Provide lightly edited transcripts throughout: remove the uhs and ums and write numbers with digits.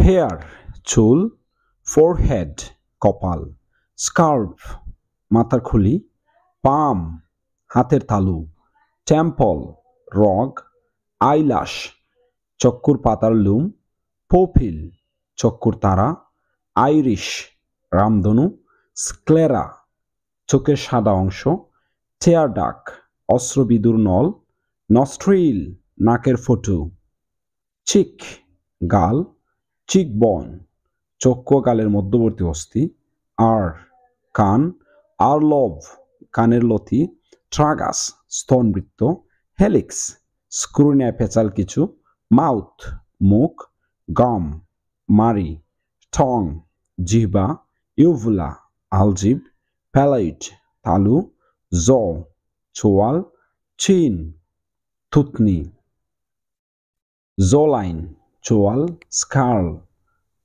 Hair চুল, forehead কপাল, scarf মাথার খুলি, পাম হাতের তালু, টেম্পল রগ, আইল্যাশ চক্ষুর পাতার লুম, পপিল চক্ষুর তারা, আইরিশ রামধনু, স্ক্লেরা চোখের সাদা অংশ, টেয়ার ডাক অশ্রবিদুর নল, নস্ট্রিল নাকের ফটু, চিক গাল, চিকবন চক্ষু গালের মধ্যবর্তী অস্থি, আর কান, আরলভ কানের লতি, ট্রাগাস স্তনবৃত্ত, হেলিক্স স্ক্রু নেয় পেঁচাল কিছু, মাউথ মুখ, গাম মারি, টং জিহ্বা, ইউভুলা আলজিভ, প্যালাইট তালু, জ চোয়াল, চিন থুতনি, জোলাইন চোয়াল, স্কার্ল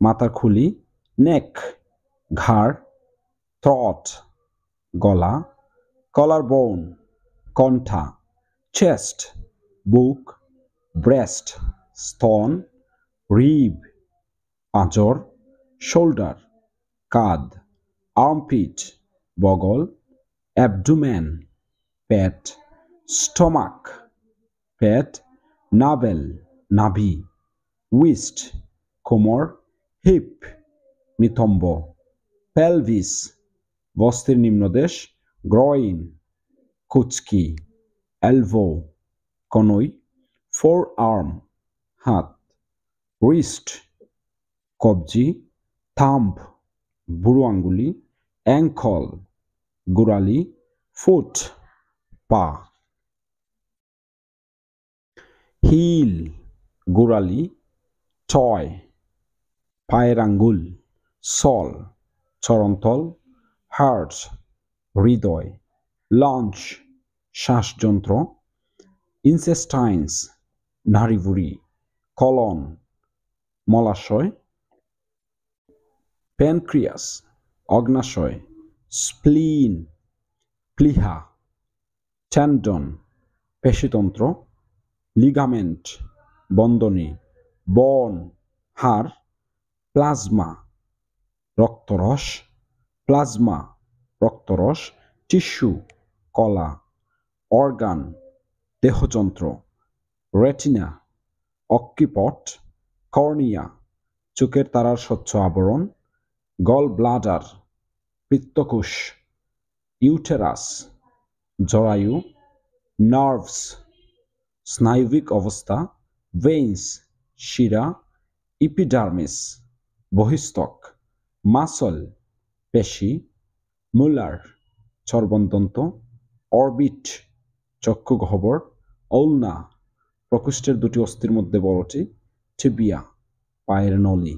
মাথার খুলি, নেক ঘাড়, থ্রট গলা, কলার বোন কণ্ঠা, চেস্ট বুক, ব্রেস্ট স্তন, রিব পাঁজর, শোল্ডার কাঁধ, আর্মপিট বগল, অ্যাবডোমেন পেট, স্টমাক পেট, নাভেল নাভি, উইস্ট কোমর, হিপ নিতম্ব, পেলভিস বস্তির নিম্নদেশ, গ্রইন কুচকি, এলভো কনুই, ফোর আর্ম হাত, রিস্ট কবজি, থাম্ব বুড়ো আঙ্গুলি, অ্যাঙ্কল গোড়ালি, ফুট পা, হিল গোড়ালি, টয় পায়ের আঙ্গুল, সল চরণতল, হার্ট হৃদয়, লাঞ্চ শ্বাসযন্ত্র, ইনসেস্টাইনস নাড়িভুড়ি, কলন মলাশয়, প্যানক্রিয়াস অগ্নাশয়, স্প্লিন প্লিহা, টেন্ডন পেশিতন্ত্র, লিগামেন্ট বন্ধনী, বন হাড়, প্লাজমা রক্তরস, প্লাজমা রক্তরস, টিস্যু কলা, অর্গান দেহযন্ত্র, রেটিনা অক্কিপট, কর্নিয়া চোখের তারার স্বচ্ছ আবরণ, গল ব্লাডার পিত্তকোষ, ইউটেরাস জরায়ু, নার্ভস স্নায়বিক অবস্থা, ভেইনস শিরা, ইপিডার্মিস বহিস্তক, মাসল পেশি, মুলার চর্বণতন্তু, অরবিট চক্ষু গহ্বর, ওলনা প্রকোষ্ঠের দুটি অস্থির মধ্যে বড়টি, টিবিয়া পায়ের নলি।